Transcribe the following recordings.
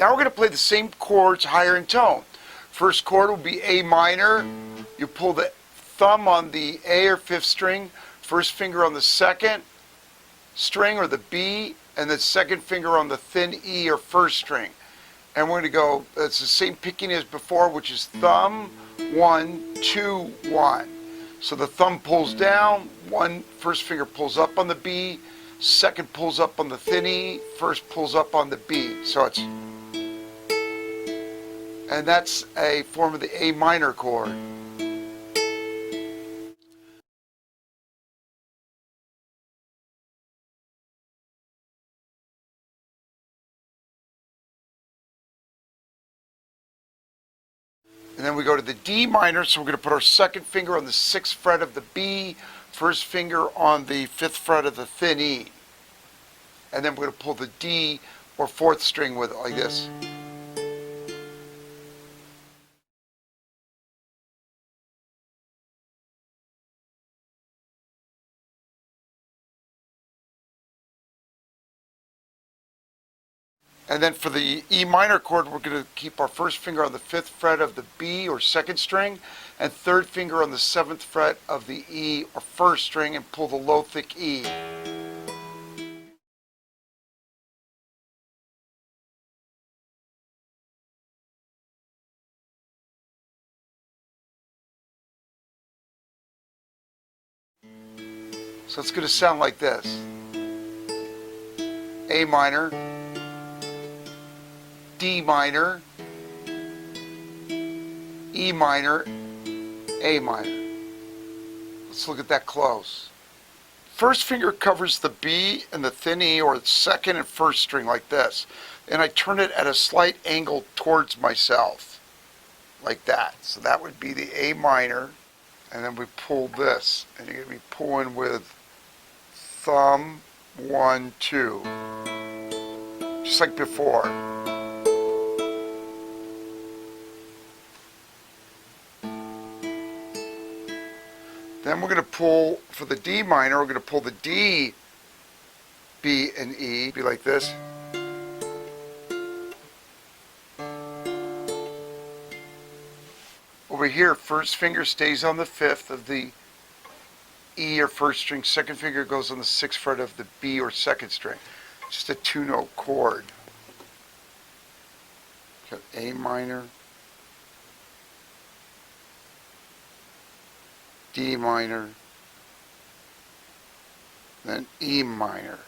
Now we're going to play the same chords higher in tone. First chord will be A minor. You pull the thumb on the A or fifth string, first finger on the second string or the B, and the second finger on the thin E or first string. And we're going to go, it's the same picking as before, which is thumb, 1, 2, 1. So the thumb pulls down, first finger pulls up on the B, second pulls up on the thin E, first pulls up on the B. So it's, and that's a form of the A minor chord. And then we go to the D minor, so we're going to put our second finger on the 6th fret of the B, first finger on the 5th fret of the thin E. And then we're going to pull the D or 4th string with it like this. And then for the E minor chord, we're going to keep our first finger on the 5th fret of the B or 2nd string, and third finger on the 7th fret of the E or 1st string, and pull the low thick E. So it's going to sound like this. A minor, D minor, E minor, A minor. Let's look at that close. First finger covers the B and the thin E, or the second and first string like this. And I turn it at a slight angle towards myself, like that. So that would be the A minor. And then we pull this, and you're going to be pulling with thumb, 1, 2. Just like before. Then we're going to pull, for the D minor, we're going to pull the D, B, and E, be like this. Over here, first finger stays on the 5th of the E or 1st string, second finger goes on the 6th fret of the B or 2nd string. Just a 2-note chord. Got A minor, D minor, then E minor.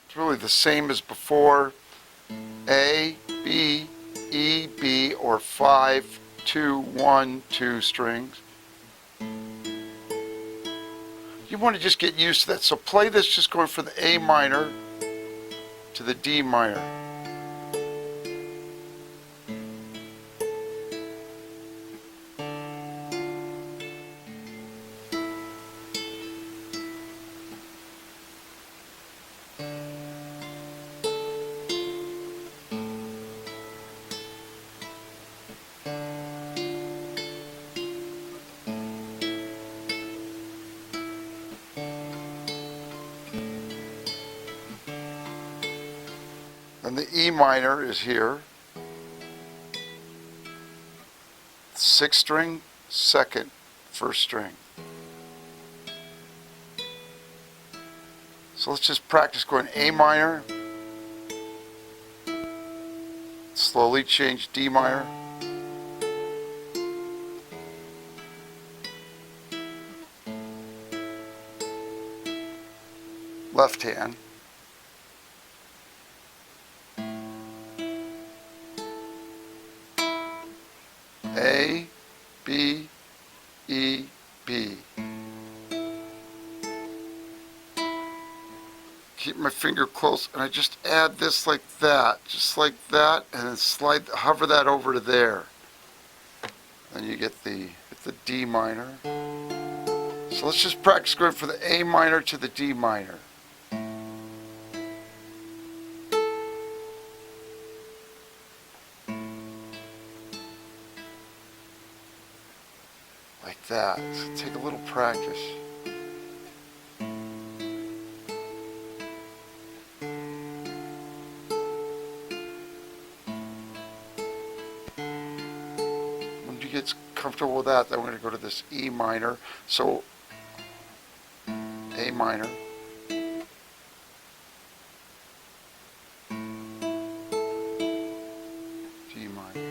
It's really the same as before. A, B, E, B, or 5, 2, 1, 2 strings. You want to just get used to that. So play this just going from the A minor to the D minor. And the E minor is here. 6th string, 2nd, 1st string. So let's just practice going A minor, slowly change D minor, left hand, A, B, close, and I just add this like that, just like that, and then hover that over to there. Then you get the D minor. So let's just practice going from the A minor to the D minor. Like that. So take a little practice. When you get comfortable with that, then we're going to go to this E minor. So A minor, D minor,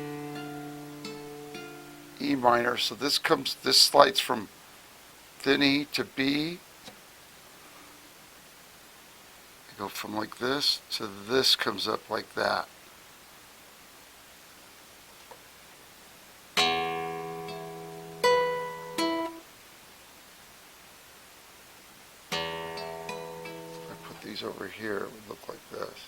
E minor. So this slides from thin E to B. You go from like this to this comes up like that. These over here, it would look like this.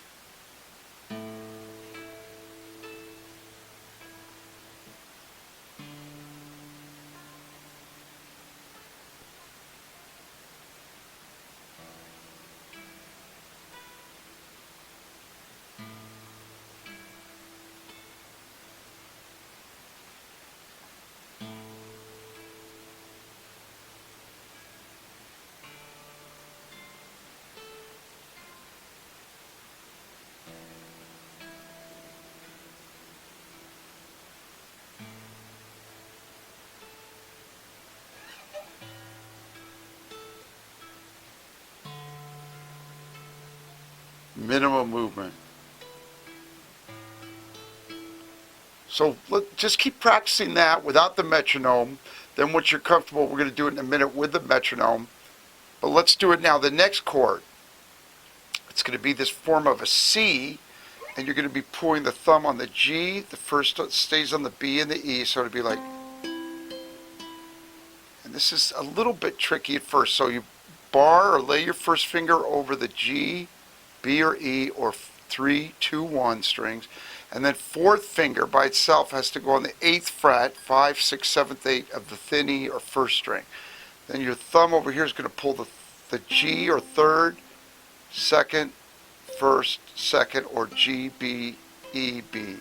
Minimum movement. So just keep practicing that without the metronome. Then once you're comfortable, we're going to do it in a minute with the metronome. But let's do it now. The next chord, it's going to be this form of a C, and you're going to be pulling the thumb on the G. The first stays on the B and the E, so it'll be like, and this is a little bit tricky at first. So you bar or lay your first finger over the G, B or E, or 3, 2, 1 strings, and then fourth finger by itself has to go on the 8th fret, 5, 6, 7th, 8 of the thin E or first string. Then your thumb over here is going to pull the G or third, second, first, second, or G, B, E, B.